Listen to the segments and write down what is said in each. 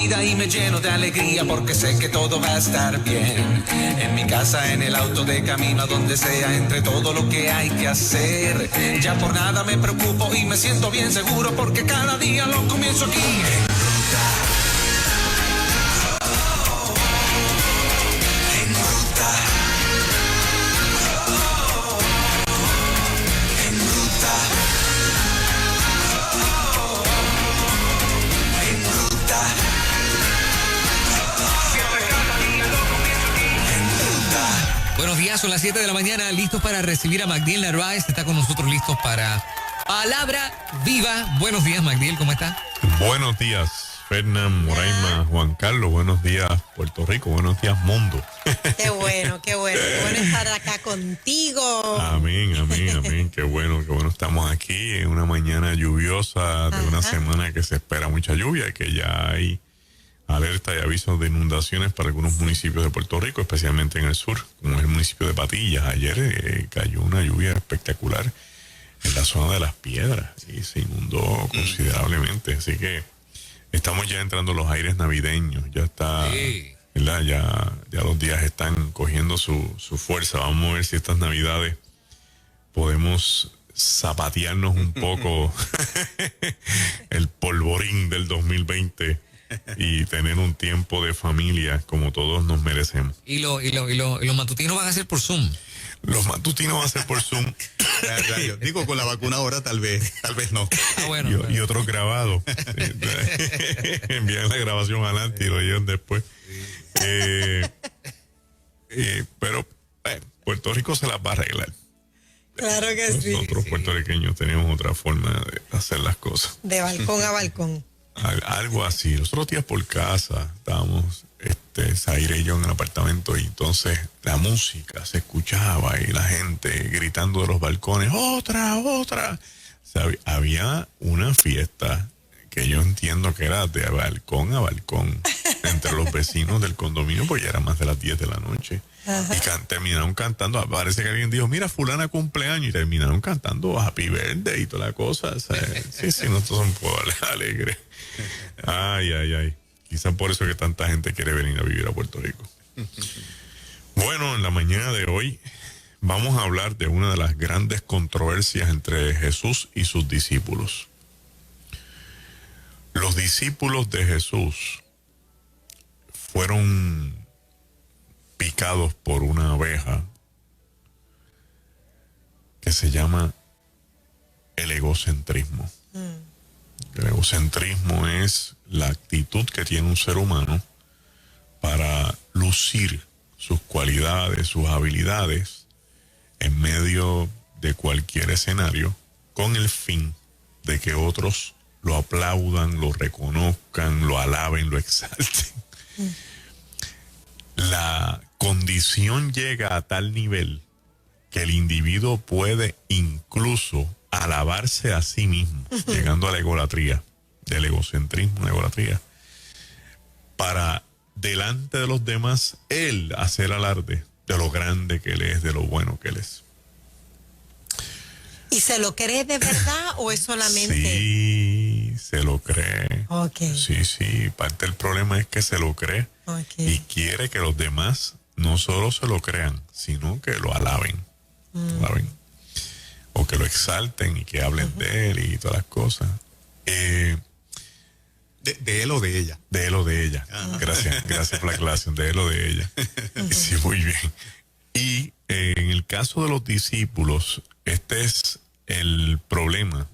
Y me lleno de alegría porque sé que todo va a estar bien. En mi casa, en el auto, de camino a donde sea, entre todo lo que hay que hacer. Ya por nada me preocupo y me siento bien seguro porque cada día lo comienzo aquí. En ruta. En ruta. En ruta. En ruta. Buenos días, son las 7 de la mañana, listos para recibir a Magdiel Narváez. Está con nosotros listos para Palabra Viva. Buenos días, Magdiel, ¿cómo está? Buenos días, Fernán, Moraima, Juan Carlos. Buenos días, Puerto Rico. Buenos días, mundo. Qué bueno, qué bueno. Qué bueno estar acá contigo. Amén, amén, amén. Qué bueno estamos aquí en una mañana lluviosa de una semana que se espera mucha lluvia y que ya hay alerta y avisos de inundaciones para algunos municipios de Puerto Rico, especialmente en el sur, como es el municipio de Patillas. Ayer cayó una lluvia espectacular en la zona de Las Piedras y se inundó considerablemente. Así que estamos ya entrando en los aires navideños. Ya está, ¿verdad? Ya los días están cogiendo su fuerza. Vamos a ver si estas navidades podemos zapatearnos un poco el polvorín del 2020 y tener un tiempo de familia como todos nos merecemos. ¿Y los matutinos van a ser por Zoom? Los matutinos van a ser por Zoom. Digo, con la vacuna ahora tal vez no. Bueno, y otros grabados. Envían la grabación adelante y lo llevan después. Pero Puerto Rico se las va a arreglar. Claro que sí. Nosotros puertorriqueños tenemos otra forma de hacer las cosas. De balcón a balcón. Algo así. Los otros días por casa estábamos, Zaire y yo en el apartamento, y entonces la música se escuchaba y la gente gritando de los balcones, ¡otra! O sea, había una fiesta que yo entiendo que era de balcón a balcón entre los vecinos del condominio, pues ya era más de las 10 de la noche. Y terminaron cantando, parece que alguien dijo, mira, fulana cumpleaños, y terminaron cantando Happy Birthday y toda la cosa. O sea, sí, nosotros somos un poco alegres. Ay. Quizás por eso es que tanta gente quiere venir a vivir a Puerto Rico. Bueno, en la mañana de hoy vamos a hablar de una de las grandes controversias entre Jesús y sus discípulos. Los discípulos de Jesús fueron picados por una abeja que se llama el egocentrismo. El egocentrismo es la actitud que tiene un ser humano para lucir sus cualidades, sus habilidades en medio de cualquier escenario, con el fin de que otros lo aplaudan, lo reconozcan, lo alaben, lo exalten. La condición llega a tal nivel que el individuo puede incluso alabarse a sí mismo, llegando a la egolatría, del egocentrismo, la egolatría, para delante de los demás él hacer alarde de lo grande que él es, de lo bueno que él es. ¿Y se lo cree de verdad o es solamente? Sí, se lo cree. Okay. Sí, parte del problema es que se lo cree y quiere que los demás no solo se lo crean, sino que lo alaben. O que lo exalten y que hablen de él y todas las cosas. De él o de ella. De él o de ella. Gracias por la aclaración. De él o de ella. Sí, muy bien. Y en el caso de los discípulos, este es el problema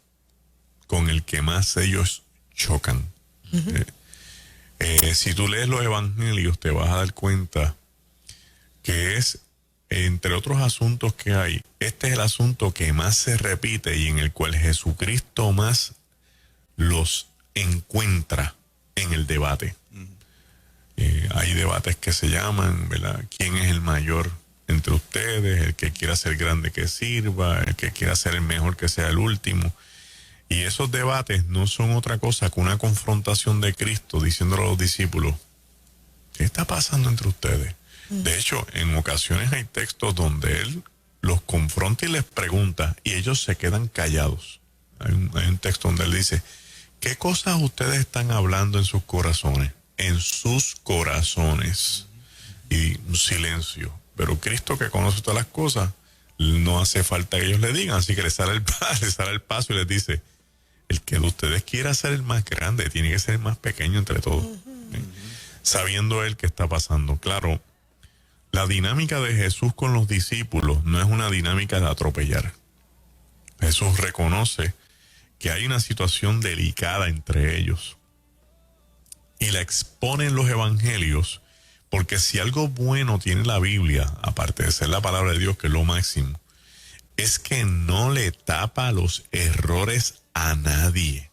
con el que más ellos chocan. Si tú lees los evangelios, te vas a dar cuenta que es, entre otros asuntos que hay, este es el asunto que más se repite y en el cual Jesucristo más los encuentra en el debate. Hay debates que se llaman, ¿verdad? ¿Quién es el mayor entre ustedes? El que quiera ser grande que sirva, el que quiera ser el mejor que sea el último. Y esos debates no son otra cosa que una confrontación de Cristo diciéndole a los discípulos, ¿qué está pasando entre ustedes? De hecho, en ocasiones hay textos donde él los confronta y les pregunta y ellos se quedan callados. Hay un texto donde él dice, ¿qué cosas ustedes están hablando en sus corazones? en sus corazones. Y un silencio. Pero Cristo, que conoce todas las cosas, no hace falta que ellos le digan, así que le sale el paso y les dice: el que de ustedes quiera ser el más grande tiene que ser el más pequeño entre todos. Sabiendo él qué está pasando. Claro, la dinámica de Jesús con los discípulos no es una dinámica de atropellar. Jesús reconoce que hay una situación delicada entre ellos y la expone en los evangelios, porque si algo bueno tiene la Biblia, aparte de ser la palabra de Dios, que es lo máximo, es que no le tapa los errores a nadie.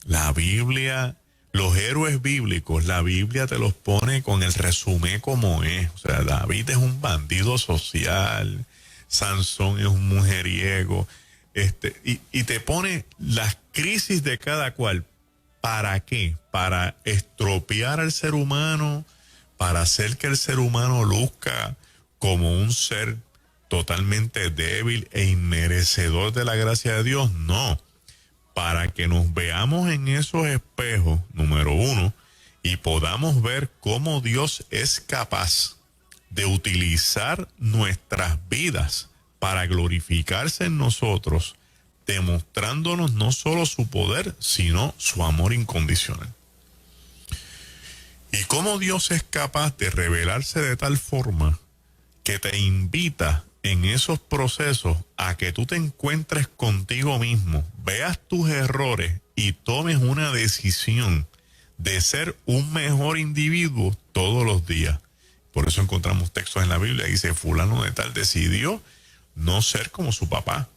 La Biblia, los héroes bíblicos, la Biblia te los pone con el resumen como es. O sea, David es un bandido social, Sansón es un mujeriego, y te pone las crisis de cada cual. ¿Para qué? Para estropear al ser humano, para hacer que el ser humano luzca como un ser totalmente débil e inmerecedor de la gracia de Dios. No, para que nos veamos en esos espejos, número uno, y podamos ver cómo Dios es capaz de utilizar nuestras vidas para glorificarse en nosotros, demostrándonos no solo su poder, sino su amor incondicional. Y cómo Dios es capaz de revelarse de tal forma que te invita en esos procesos a que tú te encuentres contigo mismo, veas tus errores y tomes una decisión de ser un mejor individuo todos los días. Por eso encontramos textos en la Biblia que dice: fulano de tal decidió no ser como su papá.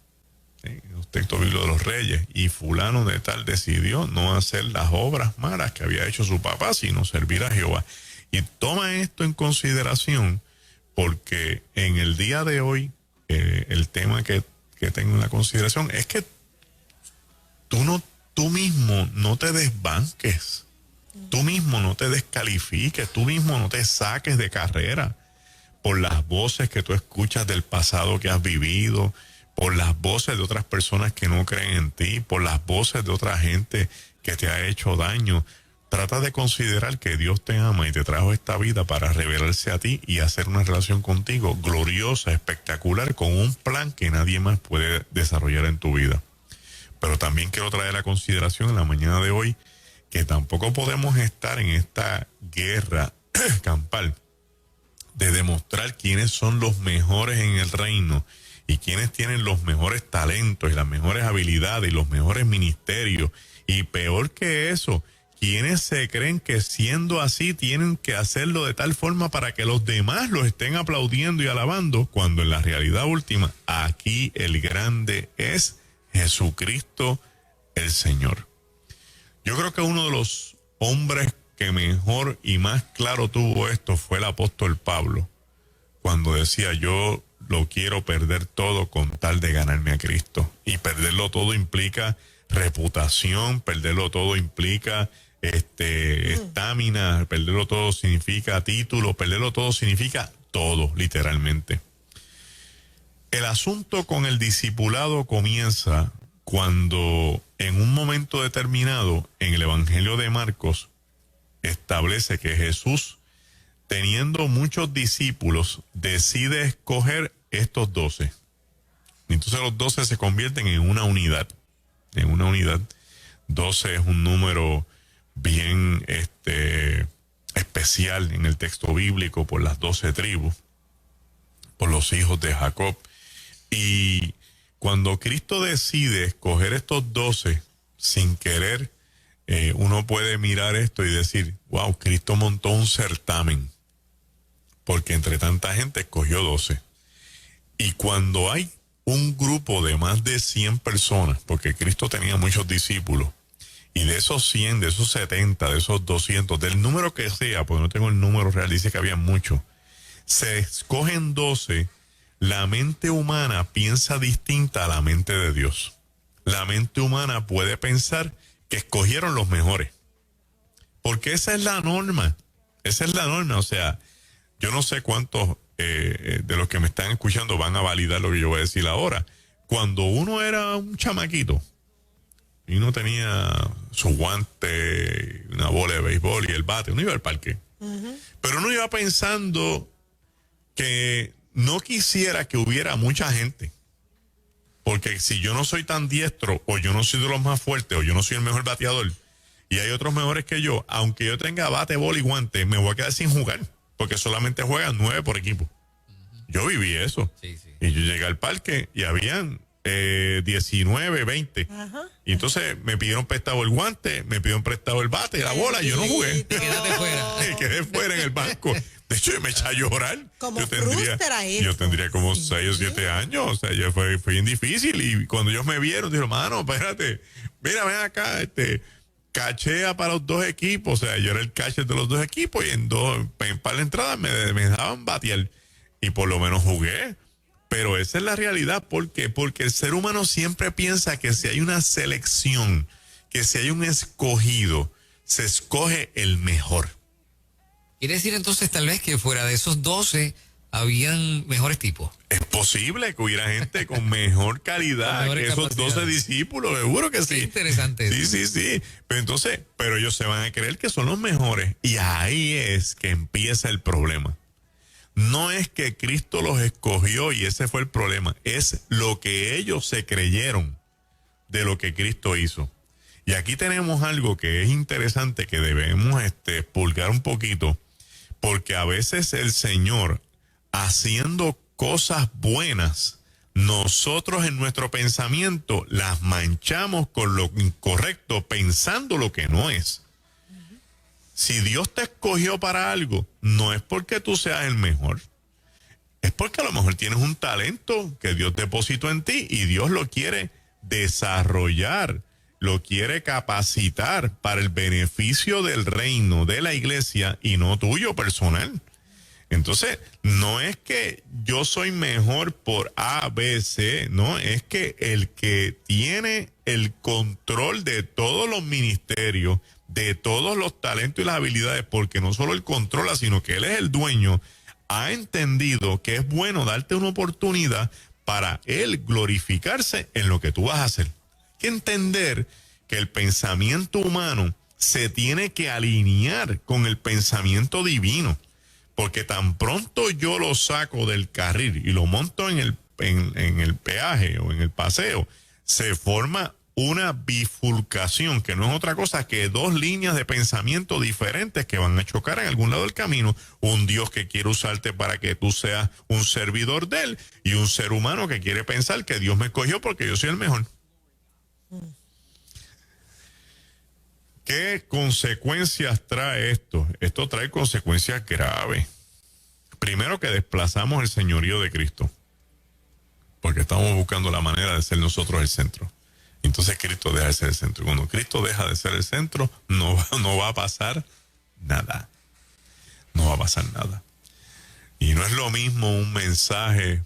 Los textos bíblicos de los reyes. Y fulano de tal decidió no hacer las obras malas que había hecho su papá, sino servir a Jehová. Y toma esto en consideración, porque en el día de hoy, el tema que tengo en la consideración es que tú mismo no te desbanques, tú mismo no te descalifiques, tú mismo no te saques de carrera por las voces que tú escuchas del pasado que has vivido, por las voces de otras personas que no creen en ti, por las voces de otra gente que te ha hecho daño. Trata de considerar que Dios te ama y te trajo esta vida para revelarse a ti y hacer una relación contigo gloriosa, espectacular, con un plan que nadie más puede desarrollar en tu vida. Pero también quiero traer a consideración en la mañana de hoy que tampoco podemos estar en esta guerra campal de demostrar quiénes son los mejores en el reino y quiénes tienen los mejores talentos y las mejores habilidades y los mejores ministerios. Y peor que eso, quienes se creen que siendo así tienen que hacerlo de tal forma para que los demás los estén aplaudiendo y alabando, cuando en la realidad última, aquí el grande es Jesucristo el Señor. Yo creo que uno de los hombres que mejor y más claro tuvo esto fue el apóstol Pablo, cuando decía: yo lo quiero perder todo con tal de ganarme a Cristo. Y perderlo todo implica reputación, perderlo todo implica estamina, perderlo todo significa título, perderlo todo significa todo, literalmente. El asunto con el discipulado comienza cuando en un momento determinado en el Evangelio de Marcos establece que Jesús, teniendo muchos discípulos, decide escoger estos 12. Entonces los 12 se convierten en una unidad. 12 es un número bien especial en el texto bíblico por las 12 tribus, por los hijos de Jacob. Y cuando Cristo decide escoger estos 12 sin querer, uno puede mirar esto y decir: wow, Cristo montó un certamen, porque entre tanta gente escogió 12. Y cuando hay un grupo de más de 100 personas, porque Cristo tenía muchos discípulos, y de esos 100, de esos 70, de esos 200, del número que sea, porque no tengo el número real, dice que había muchos, se escogen 12, la mente humana piensa distinta a la mente de Dios. La mente humana puede pensar que escogieron los mejores, porque esa es la norma. O sea, yo no sé cuántos de los que me están escuchando van a validar lo que yo voy a decir ahora. Cuando uno era un chamaquito y uno tenía su guante, una bola de béisbol y el bate. Uno iba al parque. Pero uno iba pensando que no quisiera que hubiera mucha gente. Porque si yo no soy tan diestro, o yo no soy de los más fuertes, o yo no soy el mejor bateador, y hay otros mejores que yo, aunque yo tenga bate, bola y guante, me voy a quedar sin jugar. Porque solamente juegan 9 por equipo. Yo viví eso. Sí, sí. Y yo llegué al parque y habían 19, 20. Y entonces me pidieron prestado el guante, me pidieron prestado el bate, la bola, y yo no jugué. Quédate fuera. Quedé fuera en el banco. De hecho, yo me eché a llorar. Como yo frustra eso. yo tendría como 6 o 7 años. O sea, ya fue bien difícil. Y cuando ellos me vieron, dijeron, mano, espérate, mira, ven acá, cachea para los 2 equipos. O sea, yo era el catcher de los 2 equipos y en par de entradas me dejaban batear. Y por lo menos jugué. Pero esa es la realidad. ¿Por qué? Porque el ser humano siempre piensa que si hay una selección, que si hay un escogido, se escoge el mejor. Quiere decir entonces tal vez que fuera de esos 12 habían mejores tipos. Es posible que hubiera gente con mejor calidad Con que mejores esos 12 capacidades. discípulos, seguro que sí. Qué interesante eso. Sí. Pero ellos se van a creer que son los mejores. Y ahí es que empieza el problema. No es que Cristo los escogió y ese fue el problema. Es lo que ellos se creyeron de lo que Cristo hizo. Y aquí tenemos algo que es interesante que debemos pulgar un poquito. Porque a veces el Señor, haciendo cosas buenas, nosotros en nuestro pensamiento las manchamos con lo incorrecto, pensando lo que no es. Si Dios te escogió para algo, no es porque tú seas el mejor. Es porque a lo mejor tienes un talento que Dios depositó en ti y Dios lo quiere desarrollar, lo quiere capacitar para el beneficio del reino, de la iglesia y no tuyo personal. Entonces, no es que yo soy mejor por A, B, C, no, es que el que tiene el control de todos los ministerios, de todos los talentos y las habilidades, porque no solo él controla, sino que él es el dueño, ha entendido que es bueno darte una oportunidad para él glorificarse en lo que tú vas a hacer. Hay que entender que el pensamiento humano se tiene que alinear con el pensamiento divino, porque tan pronto yo lo saco del carril y lo monto en el peaje o en el paseo, se forma una bifurcación, que no es otra cosa que 2 líneas de pensamiento diferentes que van a chocar en algún lado del camino. Un Dios que quiere usarte para que tú seas un servidor de él y un ser humano que quiere pensar que Dios me escogió porque yo soy el mejor. ¿Qué consecuencias trae esto? Esto trae consecuencias graves. Primero, que desplazamos el señorío de Cristo, porque estamos buscando la manera de ser nosotros el centro. Entonces Cristo deja de ser el centro. Cuando Cristo deja de ser el centro, no va a pasar nada. No va a pasar nada. Y no es lo mismo un mensaje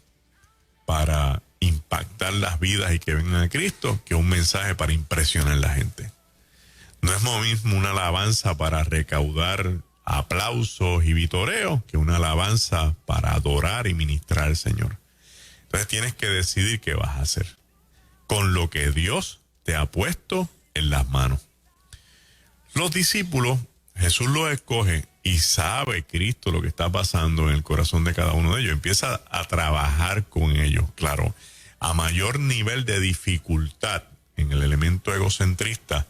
para impactar las vidas y que vengan a Cristo que un mensaje para impresionar a la gente. No es lo mismo una alabanza para recaudar aplausos y vitoreos que una alabanza para adorar y ministrar al Señor. Entonces tienes que decidir qué vas a hacer con lo que Dios te ha puesto en las manos. Los discípulos, Jesús los escoge y sabe Cristo lo que está pasando en el corazón de cada uno de ellos. Empieza a trabajar con ellos. Claro, a mayor nivel de dificultad en el elemento egocentrista,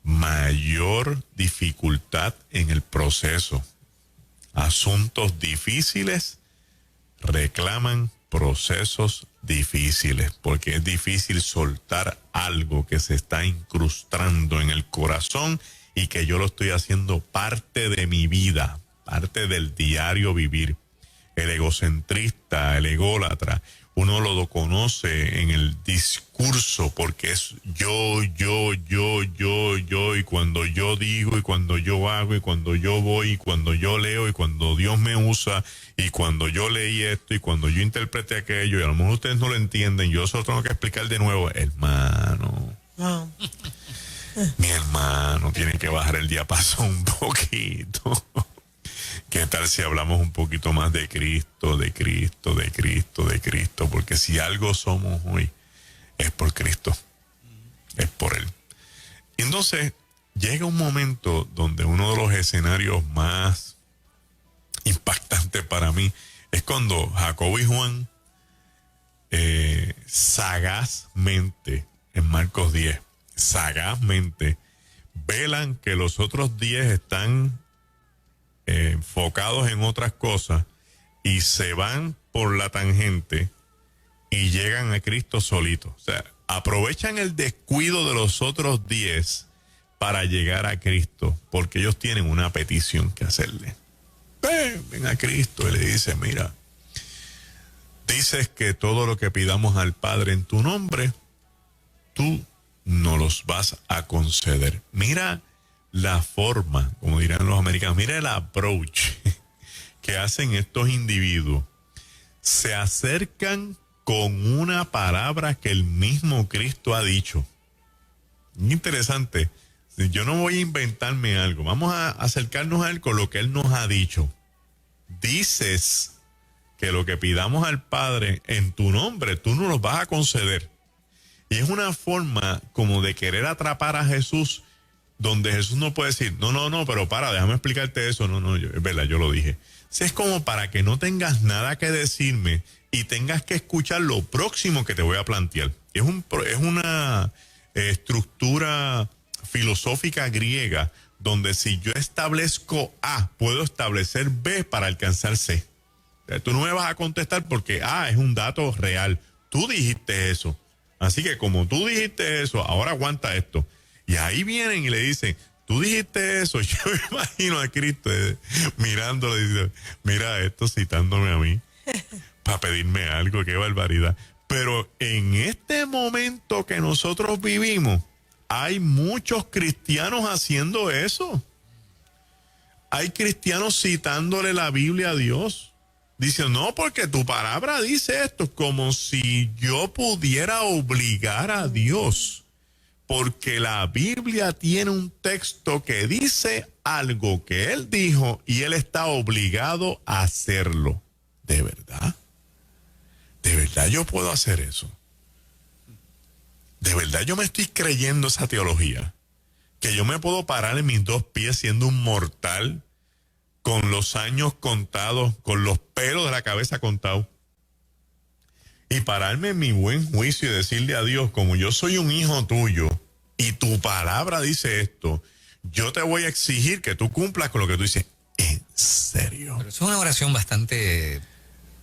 mayor dificultad en el proceso. Asuntos difíciles reclaman procesos difíciles, porque es difícil soltar algo que se está incrustando en el corazón y que yo lo estoy haciendo parte de mi vida, parte del diario vivir. El egocentrista, el ególatra, uno lo conoce en el discurso porque es yo, y cuando yo digo, y cuando yo hago, y cuando yo voy, y cuando yo leo, y cuando Dios me usa, y cuando yo leí esto, y cuando yo interpreté aquello, y a lo mejor ustedes no lo entienden, yo solo tengo que explicar de nuevo, hermano. Mi hermano, tiene que bajar el diapasón un poquito. ¿Qué tal si hablamos un poquito más de Cristo, de Cristo, de Cristo, de Cristo? Porque si algo somos hoy, es por Cristo, es por Él. Entonces, llega un momento donde uno de los escenarios más impactantes para mí es cuando Jacobo y Juan sagazmente, en Marcos 10, sagazmente velan que los otros 10 están enfocados en otras cosas y se van por la tangente y llegan a Cristo solitos. O sea, aprovechan el descuido de los otros 10 para llegar a Cristo, porque ellos tienen una petición que hacerle. Ven a Cristo y le dice, mira, dices que todo lo que pidamos al Padre en tu nombre, tú nos los vas a conceder. Mira la forma, como dirán los americanos, mira el approach que hacen estos individuos. Se acercan con una palabra que el mismo Cristo ha dicho. Interesante. Yo no voy a inventarme algo. Vamos a acercarnos a él con lo que él nos ha dicho. Dices que lo que pidamos al Padre en tu nombre, tú nos lo vas a conceder. Y es una forma como de querer atrapar a Jesús, donde Jesús no puede decir, no, pero déjame explicarte eso. No, es verdad, yo lo dije. Es como para que no tengas nada que decirme y tengas que escuchar lo próximo que te voy a plantear. Es una estructura filosófica griega, donde si yo establezco A, puedo establecer B para alcanzar C. O sea, tú no me vas a contestar porque A es un dato real. Tú dijiste eso. Así que como tú dijiste eso, ahora aguanta esto. Y ahí vienen y le dicen, tú dijiste eso. Yo me imagino a Cristo mirándolo y diciendo, mira esto, citándome a mí para pedirme algo, qué barbaridad. Pero en este momento que nosotros vivimos, hay muchos cristianos haciendo eso. Hay cristianos citándole la Biblia a Dios. Dicen, no, porque tu palabra dice esto, como si yo pudiera obligar a Dios. Porque la Biblia tiene un texto que dice algo que él dijo y él está obligado a hacerlo. ¿De verdad? ¿De verdad yo puedo hacer eso? ¿De verdad yo me estoy creyendo esa teología? Que yo me puedo parar en mis dos pies siendo un mortal, con los años contados, con los pelos de la cabeza contados, y pararme en mi buen juicio y decirle a Dios, como yo soy un hijo tuyo, y tu palabra dice esto, yo te voy a exigir que tú cumplas con lo que tú dices. ¿En serio? Pero es una oración bastante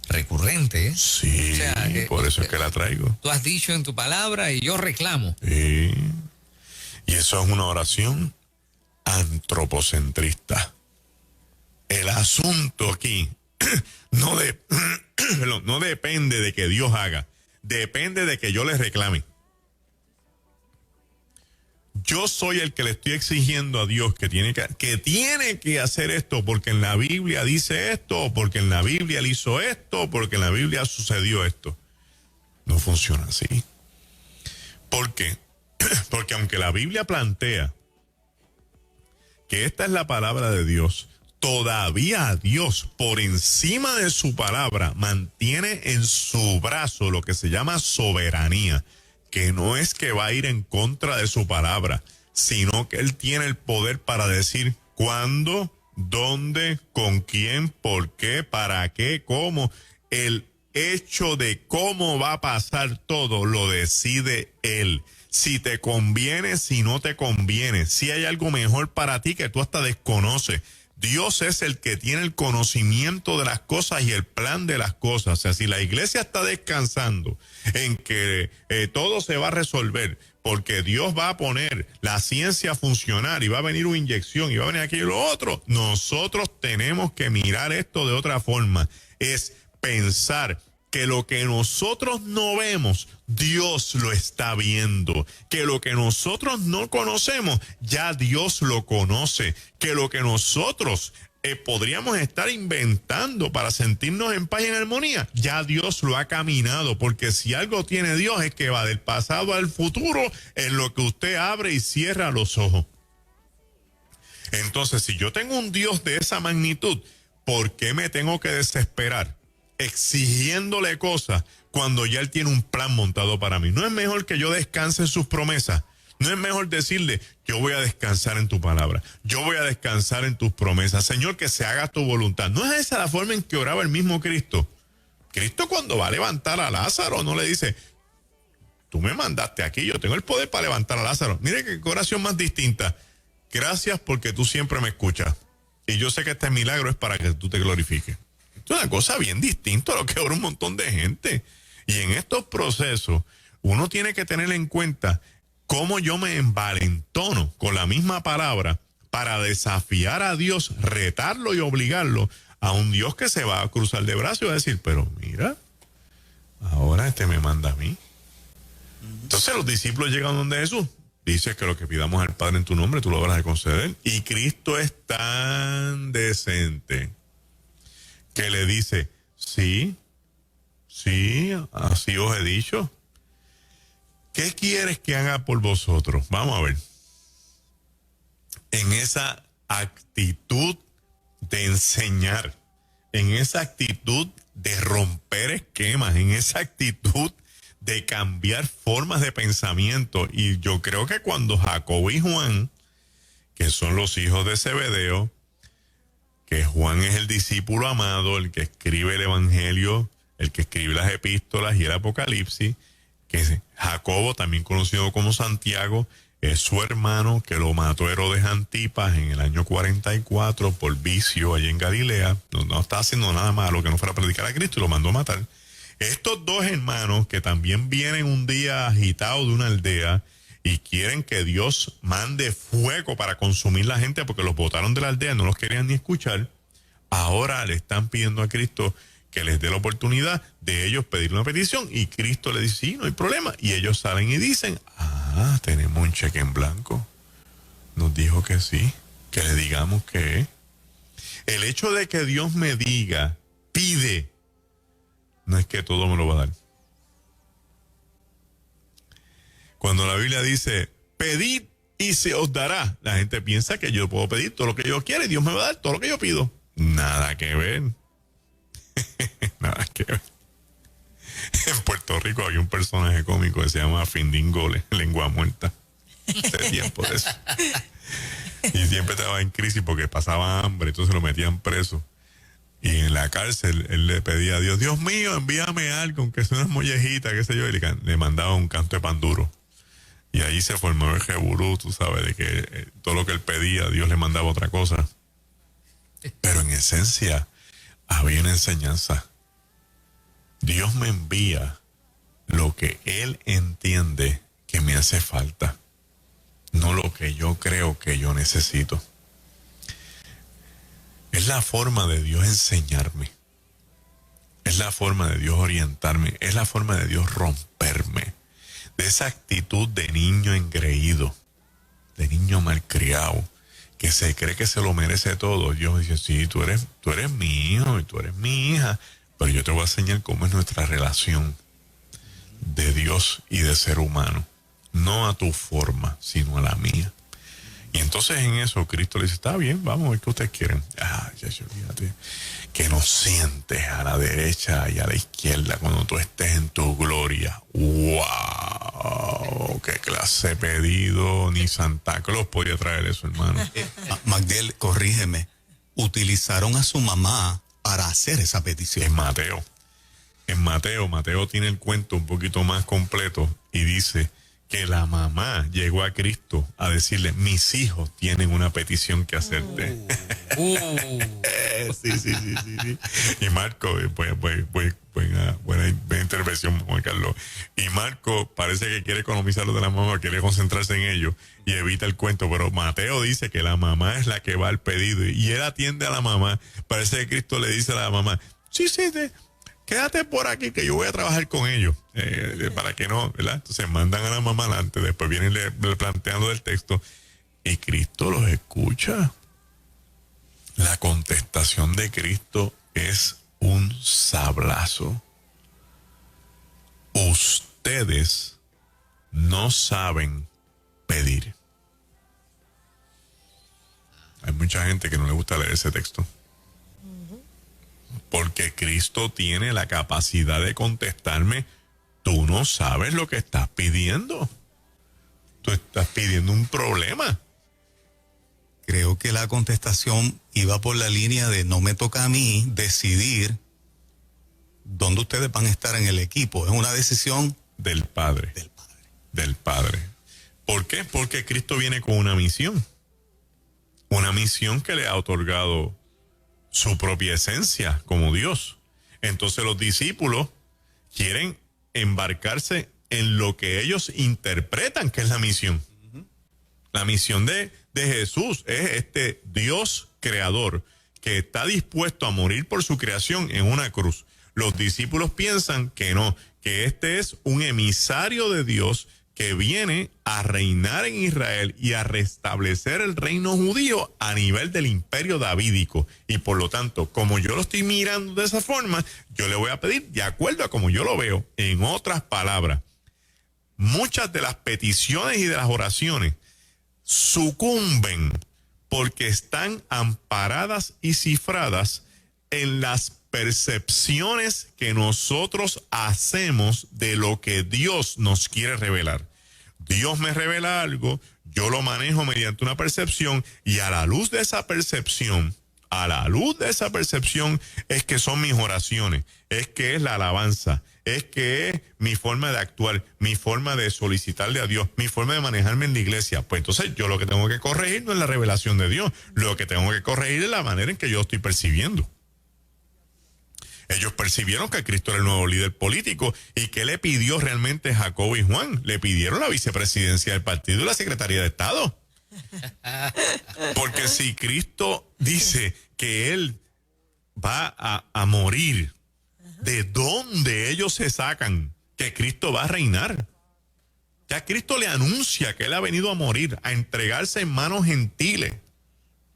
recurrente, ¿eh? Sí, o sea, por eso es que la traigo. Tú has dicho en tu palabra y yo reclamo. Sí. Y eso es una oración antropocentrista. El asunto aquí no depende de que Dios haga, depende de que yo le reclame. Yo soy el que le estoy exigiendo a Dios que tiene que hacer esto porque en la Biblia dice esto, porque en la Biblia él hizo esto, porque en la Biblia sucedió esto. No funciona así. ¿Por qué? Porque aunque la Biblia plantea que esta es la palabra de Dios, todavía Dios, por encima de su palabra, mantiene en su brazo lo que se llama soberanía, que no es que va a ir en contra de su palabra, sino que él tiene el poder para decir cuándo, dónde, con quién, por qué, para qué, cómo. El hecho de cómo va a pasar todo lo decide él. Si te conviene, si no te conviene, si hay algo mejor para ti que tú hasta desconoces. Dios es el que tiene el conocimiento de las cosas y el plan de las cosas. O sea, si la iglesia está descansando en que todo se va a resolver, porque Dios va a poner la ciencia a funcionar y va a venir una inyección y va a venir aquello y lo otro, nosotros tenemos que mirar esto de otra forma. Es pensar que lo que nosotros no vemos, Dios lo está viendo. Que lo que nosotros no conocemos, ya Dios lo conoce. Que lo que nosotros podríamos estar inventando para sentirnos en paz y en armonía, ya Dios lo ha caminado. Porque si algo tiene Dios es que va del pasado al futuro en lo que usted abre y cierra los ojos. Entonces, si yo tengo un Dios de esa magnitud, ¿por qué me tengo que desesperar exigiéndole cosas cuando ya él tiene un plan montado para mí? ¿No es mejor que yo descanse en sus promesas? No es mejor decirle, yo voy a descansar en tu palabra, yo voy a descansar en tus promesas, Señor, que se haga tu voluntad. ¿No es esa la forma en que oraba el mismo Cristo? Cristo, cuando va a levantar a Lázaro, no le dice, tú me mandaste aquí, yo tengo el poder para levantar a Lázaro. Mire qué oración más distinta. Gracias porque tú siempre me escuchas. Y yo sé que este milagro es para que tú te glorifiques. Es una cosa bien distinta a lo que ora un montón de gente. Y en estos procesos, uno tiene que tener en cuenta cómo yo me envalentono con la misma palabra para desafiar a Dios, retarlo y obligarlo a un Dios que se va a cruzar de brazos y va a decir, pero mira, ahora me manda a mí. Entonces los discípulos llegan donde Jesús. Dice que lo que pidamos al Padre en tu nombre, tú lo vas a conceder. Y Cristo es tan decente que le dice, sí, así os he dicho. ¿Qué quieres que haga por vosotros? Vamos a ver. En esa actitud de enseñar, en esa actitud de romper esquemas, en esa actitud de cambiar formas de pensamiento. Y yo creo que cuando Jacobo y Juan, que son los hijos de Zebedeo, que Juan es el discípulo amado, el que escribe el Evangelio, el que escribe las epístolas y el Apocalipsis, que Jacobo, también conocido como Santiago, es su hermano que lo mató Herodes Antipas en el año 44 por vicio allí en Galilea. No estaba haciendo nada malo que no fuera a predicar a Cristo y lo mandó a matar. Estos dos hermanos que también vienen un día agitados de una aldea y quieren que Dios mande fuego para consumir la gente porque los botaron de la aldea, no los querían ni escuchar, ahora le están pidiendo a Cristo que les dé la oportunidad de ellos pedir una petición y Cristo le dice, sí, no hay problema. Y ellos salen y dicen, tenemos un cheque en blanco. Nos dijo que sí, que le digamos que el hecho de que Dios me diga, pide, no es que todo me lo va a dar. Cuando la Biblia dice, pedid y se os dará, la gente piensa que yo puedo pedir todo lo que yo quiera y Dios me va a dar todo lo que yo pido. Nada que ver. Nada que ver. En Puerto Rico había un personaje cómico que se llama Findingole, lengua muerta. Hace tiempo de eso. Y siempre estaba en crisis porque pasaba hambre, entonces lo metían preso. Y en la cárcel él le pedía a Dios, Dios mío, envíame algo, aunque sea unas mollejitas, qué sé yo, y le mandaba un canto de pan duro. Y ahí se formó el reburú, tú sabes, de que todo lo que él pedía, Dios le mandaba otra cosa. Pero en esencia, había una enseñanza. Dios me envía lo que Él entiende que me hace falta, no lo que yo creo que yo necesito. Es la forma de Dios enseñarme. Es la forma de Dios orientarme. Es la forma de Dios romperme de esa actitud de niño engreído, de niño malcriado, que se cree que se lo merece todo. Dios dice, sí, tú eres mi hijo y tú eres mi hija, pero yo te voy a enseñar cómo es nuestra relación de Dios y de ser humano. No a tu forma, sino a la mía. Y entonces en eso Cristo le dice, está bien, vamos a ver qué ustedes quieren. Fíjate, que nos sientes a la derecha y a la izquierda cuando tú estés en tu gloria. ¡Wow! ¡Qué clase de pedido! Ni Santa Claus podía traer eso, hermano. Magdiel, corrígeme. Utilizaron a su mamá para hacer esa petición. En Mateo tiene el cuento un poquito más completo y dice que la mamá llegó a Cristo a decirle, mis hijos tienen una petición que hacerte. Sí. Y Marco, buena intervención, Juan Carlos. Y Marco parece que quiere economizar lo de la mamá, quiere concentrarse en ello y evita el cuento, pero Mateo dice que la mamá es la que va al pedido y él atiende a la mamá. Parece que Cristo le dice a la mamá, sí, quédate por aquí que yo voy a trabajar con ellos, para que no, ¿verdad? Entonces mandan a la mamá adelante, después vienen le planteando el texto y Cristo los escucha. La contestación de Cristo es un sablazo. Ustedes no saben pedir. Hay mucha gente que no le gusta leer ese texto. Porque Cristo tiene la capacidad de contestarme, tú no sabes lo que estás pidiendo. Tú estás pidiendo un problema. Creo que la contestación iba por la línea de no me toca a mí decidir dónde ustedes van a estar en el equipo. Es una decisión Del Padre. del Padre. Del Padre. ¿Por qué? Porque Cristo viene con una misión. Una misión que le ha otorgado su propia esencia como Dios. Entonces los discípulos quieren embarcarse en lo que ellos interpretan que es la misión. La misión de Jesús es este Dios creador que está dispuesto a morir por su creación en una cruz. Los discípulos piensan que no, que este es un emisario de Dios que viene a reinar en Israel y a restablecer el reino judío a nivel del imperio davídico. Y por lo tanto, como yo lo estoy mirando de esa forma, yo le voy a pedir de acuerdo a como yo lo veo. En otras palabras, muchas de las peticiones y de las oraciones sucumben porque están amparadas y cifradas en las percepciones que nosotros hacemos de lo que Dios nos quiere revelar. Dios me revela algo, yo lo manejo mediante una percepción y a la luz de esa percepción, es que son mis oraciones, es que es la alabanza, es que es mi forma de actuar, mi forma de solicitarle a Dios, mi forma de manejarme en la iglesia. Pues entonces yo lo que tengo que corregir no es la revelación de Dios, lo que tengo que corregir es la manera en que yo estoy percibiendo. Ellos percibieron que Cristo era el nuevo líder político y que le pidió realmente Jacobo y Juan. Le pidieron la vicepresidencia del partido y la secretaría de Estado. Porque si Cristo dice que Él va a morir, ¿de dónde ellos se sacan que Cristo va a reinar? Ya Cristo le anuncia que Él ha venido a morir, a entregarse en manos gentiles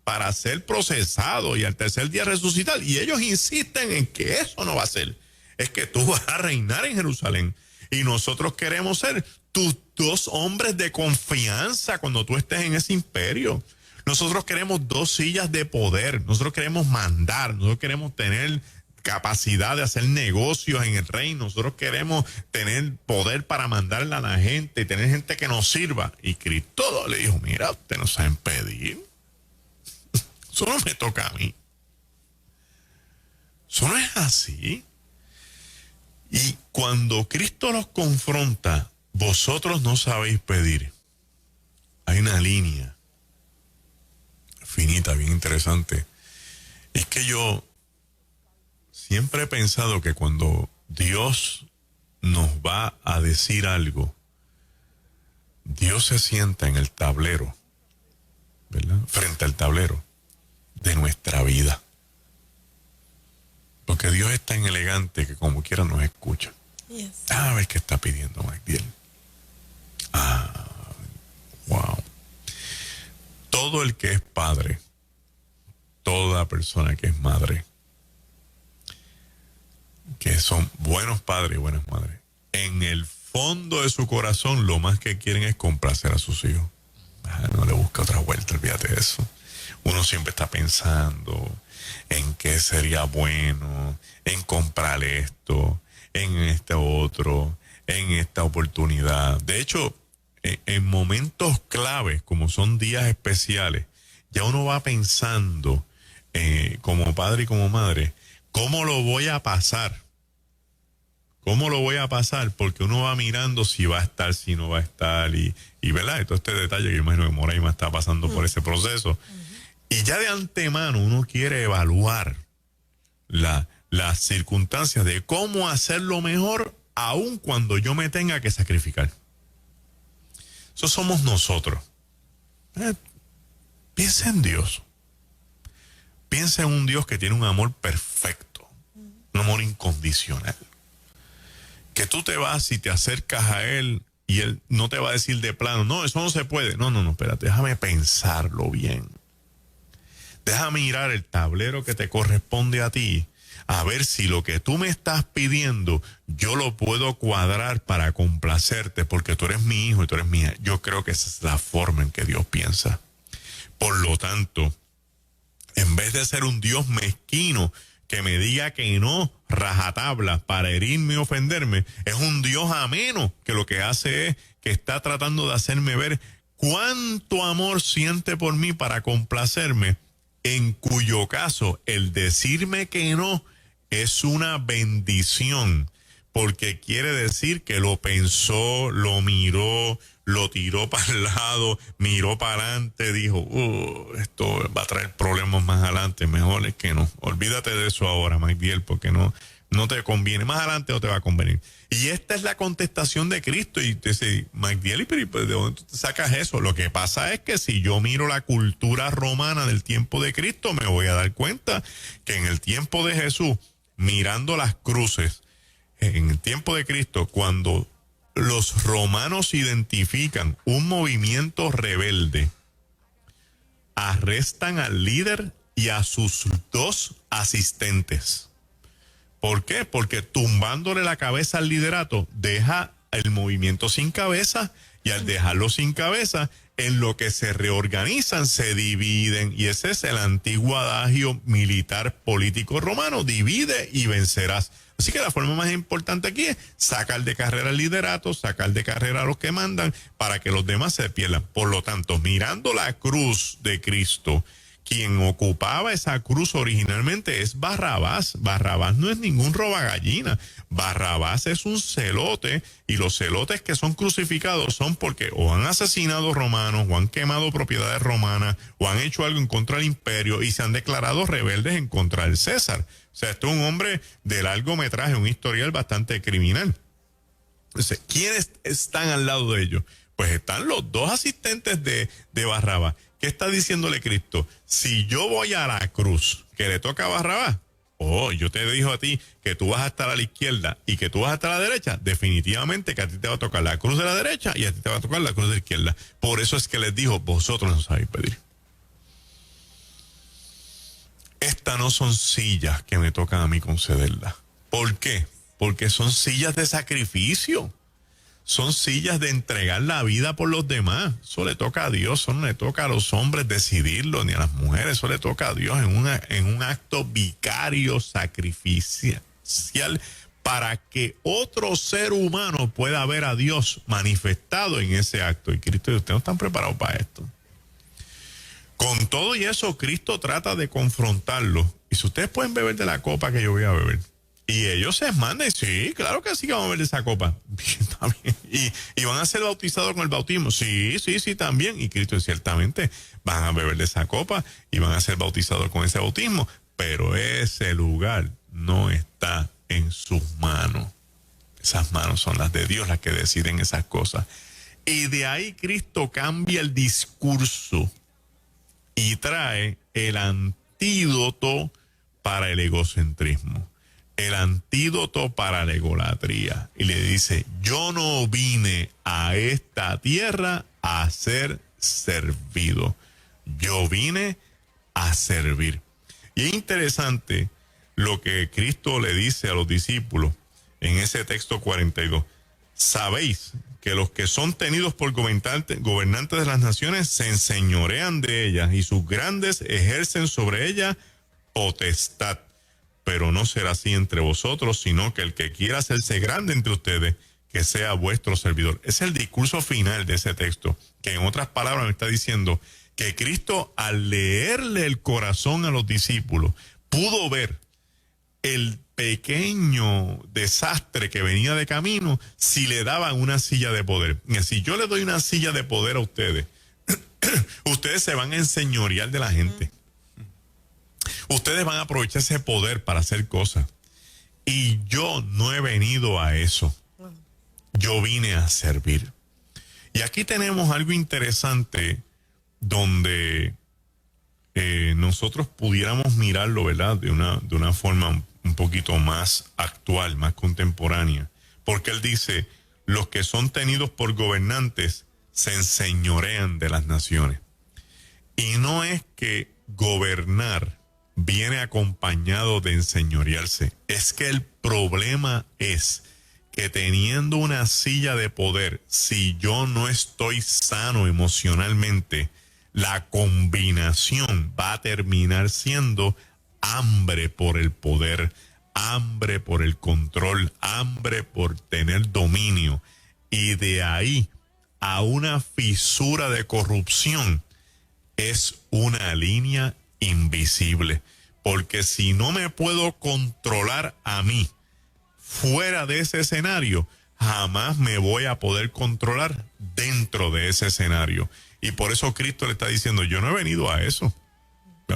para ser procesado y al tercer día resucitar. Y ellos insisten en que eso no va a ser. Es que tú vas a reinar en Jerusalén. Y nosotros queremos ser tus dos hombres de confianza cuando tú estés en ese imperio. Nosotros queremos dos sillas de poder. Nosotros queremos mandar. Nosotros queremos tener capacidad de hacer negocios en el reino. Nosotros queremos tener poder para mandarle a la gente y tener gente que nos sirva. Y Cristo le dijo, mira, ustedes no saben pedir. Eso no me toca a mí. Eso no es así. Y cuando Cristo los confronta, vosotros no sabéis pedir. Hay una línea finita, bien interesante. Es que yo siempre he pensado que cuando Dios nos va a decir algo, Dios se sienta en el tablero, ¿verdad? Frente al tablero de nuestra vida. Porque Dios es tan elegante que como quiera nos escucha. Yes. A ver qué está pidiendo Magdiel. Wow. Todo el que es padre, toda persona que es madre, que son buenos padres y buenas madres, en el fondo de su corazón lo más que quieren es complacer a sus hijos. No le busca otra vuelta, olvídate de eso. Uno siempre está pensando en qué sería bueno, en comprar esto, en este otro, en esta oportunidad. De hecho, en momentos claves, como son días especiales, ya uno va pensando, como padre y como madre, ¿cómo lo voy a pasar? ¿Cómo lo voy a pasar? Porque uno va mirando si va a estar, si no va a estar, y ¿verdad? Y todo este detalle que imagino que Moraima está pasando por ese proceso. Y ya de antemano uno quiere evaluar las circunstancias de cómo hacerlo mejor, aun cuando yo me tenga que sacrificar. Eso somos nosotros. Piensa en Dios. Piensa en un Dios que tiene un amor perfecto, un amor incondicional. Que tú te vas y te acercas a Él y Él no te va a decir de plano, no, eso no se puede. No, espérate, déjame pensarlo bien. Deja mirar el tablero que te corresponde a ti, a ver si lo que tú me estás pidiendo, yo lo puedo cuadrar para complacerte, porque tú eres mi hijo y tú eres mía. Yo creo que esa es la forma en que Dios piensa. Por lo tanto, en vez de ser un Dios mezquino que me diga que no, rajatabla, para herirme y ofenderme, es un Dios ameno que lo que hace es que está tratando de hacerme ver cuánto amor siente por mí para complacerme, en cuyo caso el decirme que no es una bendición, porque quiere decir que lo pensó, lo miró, lo tiró para el lado, miró para adelante, dijo, esto va a traer problemas más adelante, mejor es que no. Olvídate de eso ahora, Magdiel, porque no te conviene. Más adelante no te va a convenir. Y esta es la contestación de Cristo. Y te dice, Magdiel, ¿pero de dónde tú te sacas eso? Lo que pasa es que si yo miro la cultura romana del tiempo de Cristo, me voy a dar cuenta que en el tiempo de Jesús, mirando las cruces, en el tiempo de Cristo, cuando los romanos identifican un movimiento rebelde, arrestan al líder y a sus 2 asistentes. ¿Por qué? Porque tumbándole la cabeza al liderato, deja el movimiento sin cabeza, y al dejarlo sin cabeza, en lo que se reorganizan, se dividen, y ese es el antiguo adagio militar político romano: divide y vencerás. Así que la forma más importante aquí es sacar de carrera el liderato, sacar de carrera a los que mandan, para que los demás se pierdan. Por lo tanto, mirando la cruz de Cristo, quien ocupaba esa cruz originalmente es Barrabás. Barrabás no es ningún robagallina. Barrabás es un celote, y los celotes que son crucificados son porque o han asesinado romanos, o han quemado propiedades romanas, o han hecho algo en contra del imperio y se han declarado rebeldes en contra del César. O sea, esto es un hombre de largometraje, un historial bastante criminal. Entonces, ¿quiénes están al lado de ellos? Pues están los 2 asistentes de Barrabás. ¿Qué está diciéndole Cristo? Si yo voy a la cruz, que le toca a Barrabás, yo te digo a ti que tú vas a estar a la izquierda y que tú vas a estar a la derecha, definitivamente que a ti te va a tocar la cruz de la derecha y a ti te va a tocar la cruz de la izquierda. Por eso es que les dijo, vosotros no sabéis pedir. Estas no son sillas que me tocan a mí concederlas. ¿Por qué? Porque son sillas de sacrificio. Son sillas de entregar la vida por los demás. Eso le toca a Dios, eso no le toca a los hombres decidirlo, ni a las mujeres. Eso le toca a Dios en un acto vicario sacrificial, para que otro ser humano pueda ver a Dios manifestado en ese acto. Y Cristo y usted no están preparados para esto. Con todo y eso, Cristo trata de confrontarlo. Y si ustedes pueden beber de la copa que yo voy a beber, y ellos se mandan, sí, claro que sí que vamos a beber de esa copa. Está bien. Y van a ser bautizados con el bautismo. Sí, también. Y Cristo ciertamente van a beber de esa copa y van a ser bautizados con ese bautismo. Pero ese lugar no está en sus manos. Esas manos son las de Dios las que deciden esas cosas. Y de ahí Cristo cambia el discurso y trae el antídoto para el egocentrismo, el antídoto para la egolatría. Y le dice, yo no vine a esta tierra a ser servido. Yo vine a servir. Y es interesante lo que Cristo le dice a los discípulos en ese texto 42. Sabéis que los que son tenidos por gobernantes de las naciones se enseñorean de ellas, y sus grandes ejercen sobre ellas potestad. Pero no será así entre vosotros, sino que el que quiera hacerse grande entre ustedes, que sea vuestro servidor. Es el discurso final de ese texto, que en otras palabras me está diciendo que Cristo, al leerle el corazón a los discípulos, pudo ver el pequeño desastre que venía de camino si le daban una silla de poder. Y si yo le doy una silla de poder a ustedes, ustedes se van a enseñorear de la gente. Ustedes van a aprovechar ese poder para hacer cosas. Y yo no he venido a eso. Yo vine a servir. Y aquí tenemos algo interesante donde nosotros pudiéramos mirarlo, ¿verdad? De una forma un poquito más actual, más contemporánea. Porque él dice, los que son tenidos por gobernantes se enseñorean de las naciones. Y no es que gobernar viene acompañado de enseñorearse. Es que el problema es que teniendo una silla de poder, si yo no estoy sano emocionalmente, la combinación va a terminar siendo hambre por el poder, hambre por el control, hambre por tener dominio. Y de ahí a una fisura de corrupción, es una línea invisible. Porque si no me puedo controlar a mí fuera de ese escenario, jamás me voy a poder controlar dentro de ese escenario. Y por eso Cristo le está diciendo, yo no he venido a eso.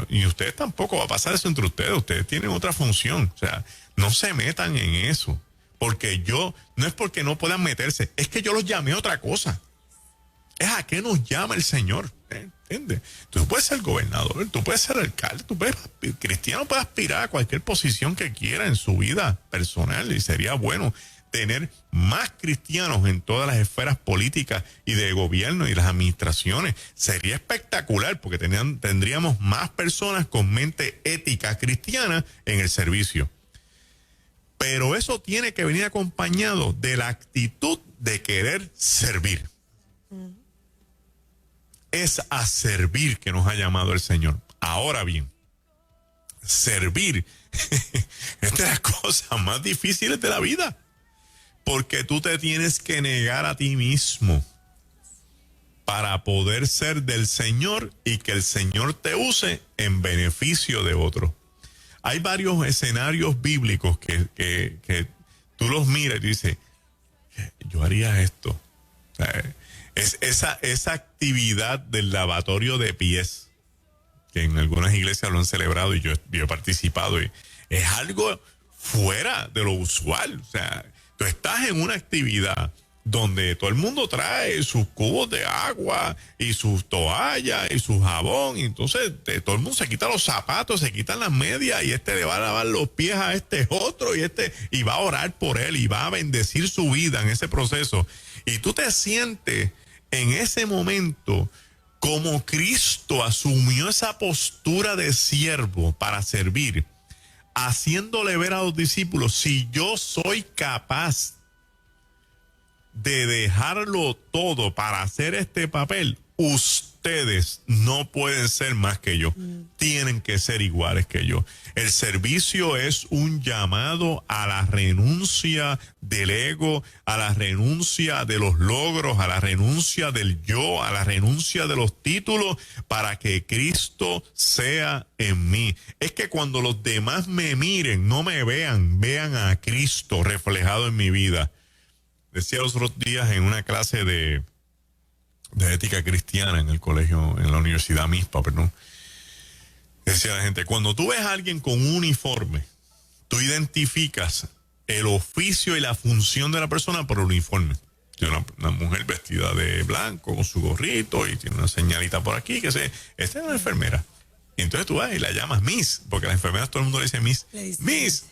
Y ustedes tampoco va a pasar eso entre ustedes. Ustedes tienen otra función. O sea, no se metan en eso. Porque no es porque no puedan meterse, es que yo los llamé a otra cosa. Es a qué nos llama el Señor. ¿Entiendes? Tú puedes ser gobernador, tú puedes ser alcalde, cristiano puede aspirar a cualquier posición que quiera en su vida personal, y sería bueno tener más cristianos en todas las esferas políticas y de gobierno y las administraciones. Sería espectacular porque tendríamos más personas con mente ética cristiana en el servicio. Pero eso tiene que venir acompañado de la actitud de querer servir. Es a servir que nos ha llamado el Señor. Ahora bien, servir es de las cosas más difíciles de la vida. Porque tú te tienes que negar a ti mismo para poder ser del Señor y que el Señor te use en beneficio de otro. Hay varios escenarios bíblicos que tú los miras y dices, yo haría esto. O sea, es esa actividad del lavatorio de pies, que en algunas iglesias lo han celebrado y yo he participado, y es algo fuera de lo usual. O sea, tú estás en una actividad donde todo el mundo trae sus cubos de agua y sus toallas y su jabón, y entonces todo el mundo se quita los zapatos, se quitan las medias, y le va a lavar los pies a este otro, y va a orar por él y va a bendecir su vida en ese proceso. Y tú te sientes en ese momento como Cristo asumió esa postura de siervo para servir, haciéndole ver a los discípulos, si yo soy capaz de dejarlo todo para hacer este papel, ustedes no pueden ser más que yo. Tienen que ser iguales que yo. El servicio es un llamado a la renuncia del ego, a la renuncia de los logros, a la renuncia del yo, a la renuncia de los títulos, para que Cristo sea en mí. Es que cuando los demás me miren, no me vean a Cristo reflejado en mi vida. Decía los otros días en una clase de ética cristiana en el colegio, en la Universidad MISPA, perdón. Decía la gente, cuando tú ves a alguien con un uniforme, tú identificas el oficio y la función de la persona por el uniforme. Tiene una mujer vestida de blanco con su gorrito y tiene una señalita por aquí, esta es una enfermera. Y entonces tú vas y la llamas Miss, porque a las enfermeras todo el mundo le dice Miss. Miss.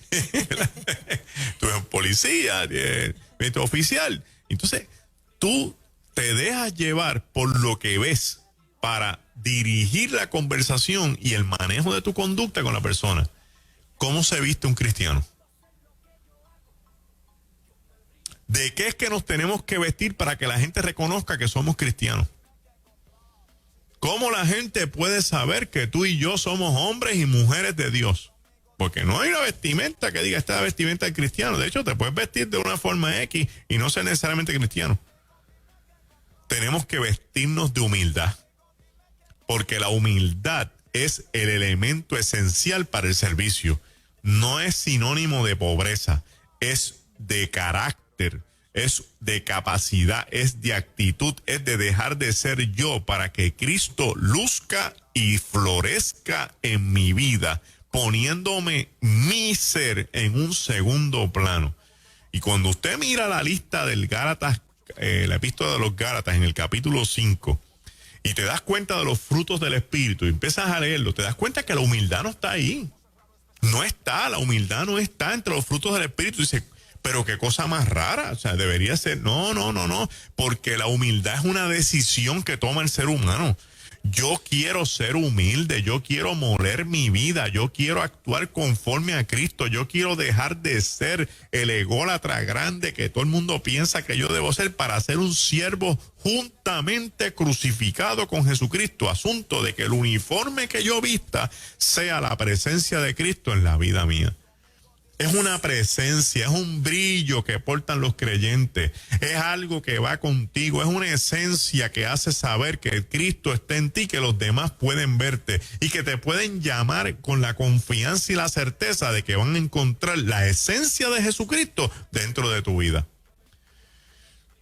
Tú eres un policía, eres oficial. Entonces, tú te dejas llevar por lo que ves para dirigir la conversación y el manejo de tu conducta con la persona. ¿Cómo se viste un cristiano? ¿De qué es que nos tenemos que vestir para que la gente reconozca que somos cristianos? ¿Cómo la gente puede saber que tú y yo somos hombres y mujeres de Dios? Porque no hay una vestimenta que diga, esta es la vestimenta del cristiano. De hecho, te puedes vestir de una forma X y no ser necesariamente cristiano. Tenemos que vestirnos de humildad, porque la humildad es el elemento esencial para el servicio. No es sinónimo de pobreza, es de carácter, es de capacidad, es de actitud, es de dejar de ser yo para que Cristo luzca y florezca en mi vida, poniéndome mi ser en un segundo plano. Y cuando usted mira la lista del Gálatas, la epístola de los Gálatas en el capítulo 5, y te das cuenta de los frutos del Espíritu y empiezas a leerlo, te das cuenta que la humildad no está ahí. La humildad no está entre los frutos del Espíritu. Dice, pero qué cosa más rara, o sea, debería ser. No, porque la humildad es una decisión que toma el ser humano. Yo quiero ser humilde, yo quiero moler mi vida, yo quiero actuar conforme a Cristo, yo quiero dejar de ser el ególatra grande que todo el mundo piensa que yo debo ser para ser un siervo juntamente crucificado con Jesucristo. Asunto de que el uniforme que yo vista sea la presencia de Cristo en la vida mía. Es una presencia, es un brillo que portan los creyentes, es algo que va contigo, es una esencia que hace saber que Cristo está en ti, que los demás pueden verte y que te pueden llamar con la confianza y la certeza de que van a encontrar la esencia de Jesucristo dentro de tu vida.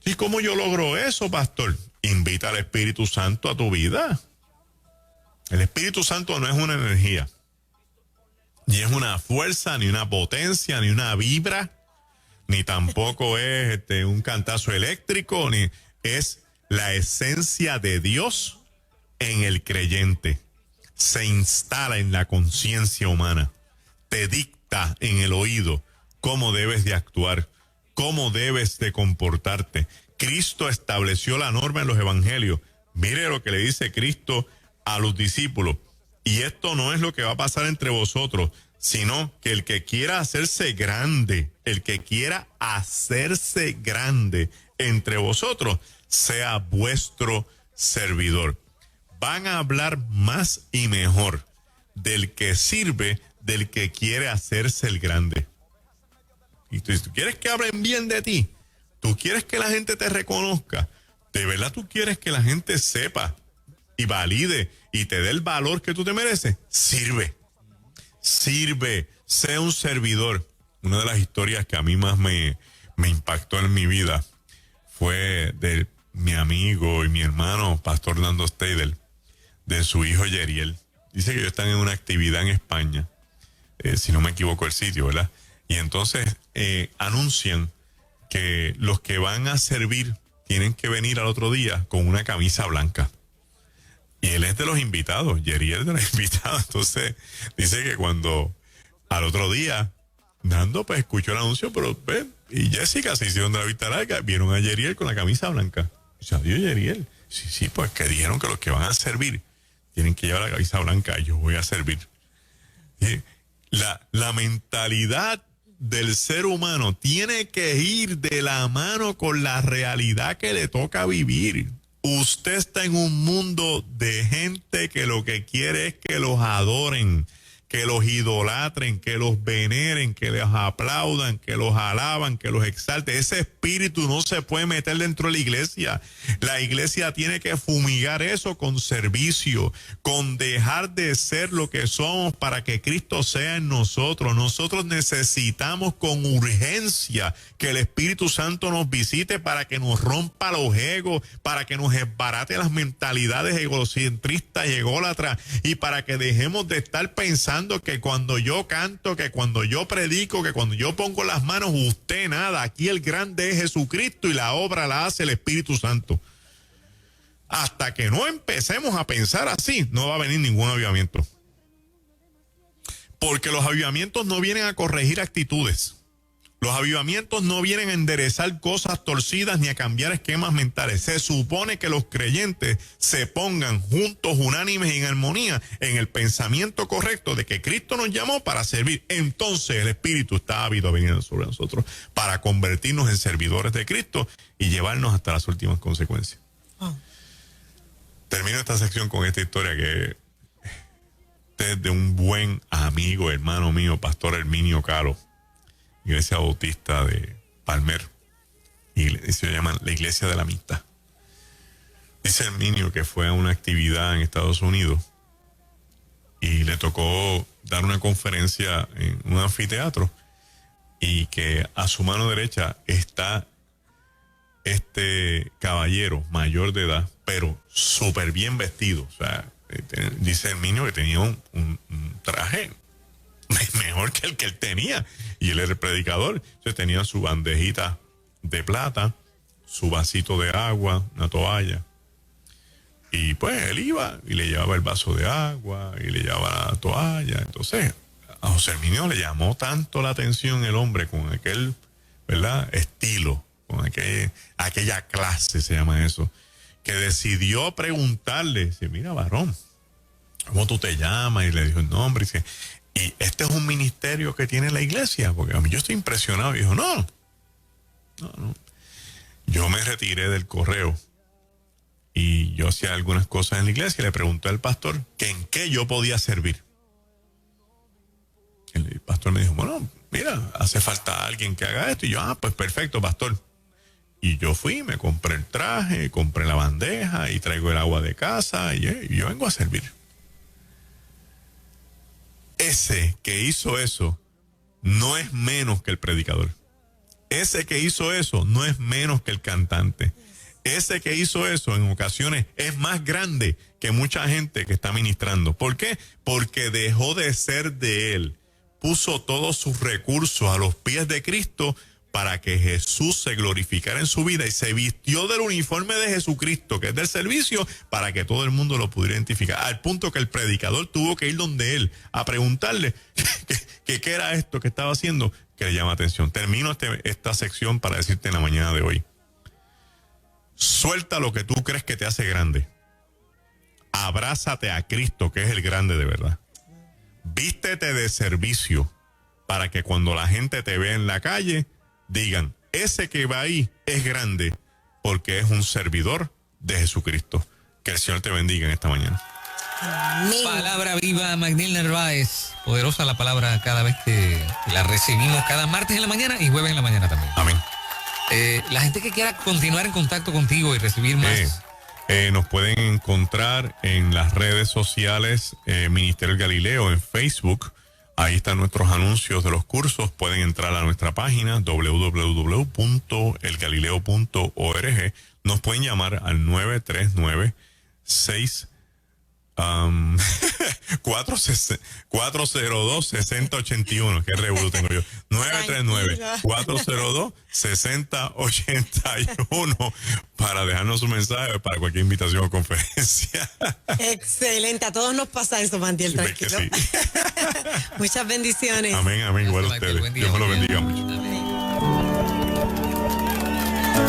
¿Y cómo yo logro eso, pastor? Invita al Espíritu Santo a tu vida. El Espíritu Santo no es una energía, ni es una fuerza, ni una potencia, ni una vibra, ni tampoco es un cantazo eléctrico, ni es la esencia de Dios en el creyente. Se instala en la conciencia humana, te dicta en el oído cómo debes de actuar, cómo debes de comportarte. Cristo estableció la norma en los evangelios. Mire lo que le dice Cristo a los discípulos. Y esto no es lo que va a pasar entre vosotros, sino que el que quiera hacerse grande, el que quiera hacerse grande entre vosotros, sea vuestro servidor. Van a hablar más y mejor del que sirve, del que quiere hacerse el grande. Y tú quieres que hablen bien de ti, tú quieres que la gente te reconozca, de verdad tú quieres que la gente sepa y valide y te dé el valor que tú te mereces, sirve, sea un servidor. Una de las historias que a mí más me impactó en mi vida fue de mi amigo y mi hermano, Pastor Nando Steidel, de su hijo Yeriel. Dice que ellos están en una actividad en España, si no me equivoco el sitio, ¿verdad? Y entonces anuncian que los que van a servir tienen que venir al otro día con una camisa blanca. Y él es de los invitados, Yeriel es de los invitados. Entonces dice que cuando al otro día, Nando pues escuchó el anuncio, pero ven, y Jessica se hicieron de la vista larga, vieron a Yeriel con la camisa blanca. Dice, adiós Yeriel. Sí, pues que dijeron que los que van a servir tienen que llevar la camisa blanca, yo voy a servir. Y la mentalidad del ser humano tiene que ir de la mano con la realidad que le toca vivir. Usted está en un mundo de gente que lo que quiere es que los adoren, que los idolatren, que los veneren, que les aplaudan, que los alaban, que los exalten. Ese espíritu no se puede meter dentro de la iglesia. La iglesia tiene que fumigar eso con servicio, con dejar de ser lo que somos para que Cristo sea en nosotros. Nosotros necesitamos con urgencia que el Espíritu Santo nos visite para que nos rompa los egos, para que nos esbarate las mentalidades egocentristas y ególatras y para que dejemos de estar pensando que cuando yo canto, que cuando yo predico, que cuando yo pongo las manos, usted nada. Aquí el grande es Jesucristo y la obra la hace el Espíritu Santo. Hasta que no empecemos a pensar así, no va a venir ningún avivamiento. Porque los avivamientos no vienen a corregir actitudes. Los avivamientos no vienen a enderezar cosas torcidas ni a cambiar esquemas mentales. Se supone que los creyentes se pongan juntos, unánimes y en armonía en el pensamiento correcto de que Cristo nos llamó para servir. Entonces el Espíritu está ávido a venir sobre nosotros para convertirnos en servidores de Cristo y llevarnos hasta las últimas consecuencias. Termino esta sección con esta historia que es de un buen amigo, hermano mío, Pastor Herminio Calo, Iglesia Bautista de Palmer, y se llama la Iglesia de la Amistad. Dice Herminio que fue a una actividad en Estados Unidos y le tocó dar una conferencia en un anfiteatro y que a su mano derecha está este caballero mayor de edad, pero súper bien vestido. O sea, dice Herminio que tenía un traje mejor que el que él tenía, y él era el predicador. Entonces tenía su bandejita de plata, su vasito de agua, una toalla, y pues él iba y le llevaba el vaso de agua y le llevaba la toalla. Entonces a José Herminio le llamó tanto la atención el hombre con aquel, ¿verdad?, estilo, con aquella clase, se llama eso, que decidió preguntarle, dice, mira, varón, ¿cómo tú te llamas? Y le dijo el nombre, y dice, ¿y este es un ministerio que tiene la iglesia? Porque a mí yo estoy impresionado. Y dijo, no. Yo me retiré del correo y yo hacía algunas cosas en la iglesia y le pregunté al pastor que en qué yo podía servir. El pastor me dijo, bueno, mira, hace falta alguien que haga esto. Y yo, pues perfecto, pastor. Y yo fui, me compré el traje, compré la bandeja y traigo el agua de casa y yo vengo a servir. Ese que hizo eso no es menos que el predicador. Ese que hizo eso no es menos que el cantante. Ese que hizo eso en ocasiones es más grande que mucha gente que está ministrando. ¿Por qué? Porque dejó de ser de él. Puso todos sus recursos a los pies de Cristo para que Jesús se glorificara en su vida y se vistió del uniforme de Jesucristo, que es del servicio, para que todo el mundo lo pudiera identificar. Al punto que el predicador tuvo que ir donde él a preguntarle qué era esto que estaba haciendo, que le llama atención. Termino esta sección para decirte en la mañana de hoy. Suelta lo que tú crees que te hace grande. Abrázate a Cristo, que es el grande de verdad. Vístete de servicio para que cuando la gente te vea en la calle, digan, ese que va ahí es grande porque es un servidor de Jesucristo. Que el Señor te bendiga en esta mañana. Amén. Palabra viva, Magdiel Narváez. Poderosa la palabra cada vez que la recibimos, cada martes en la mañana y jueves en la mañana también. Amén. La gente que quiera continuar en contacto contigo y recibir más. Nos pueden encontrar en las redes sociales Ministerio del Galileo en Facebook. Ahí están nuestros anuncios de los cursos. Pueden entrar a nuestra página www.elgalileo.org. Nos pueden llamar al 402-6081. Qué revuelo tengo yo. 939-402-6081 para dejarnos un mensaje para cualquier invitación o conferencia. Excelente. A todos nos pasa eso, Magdiel, tranquilo. Sí. Muchas bendiciones. Amén, amén. Igual a Magdiel, ustedes. buen día, Dios me lo buen día. bendiga mucho. Amén.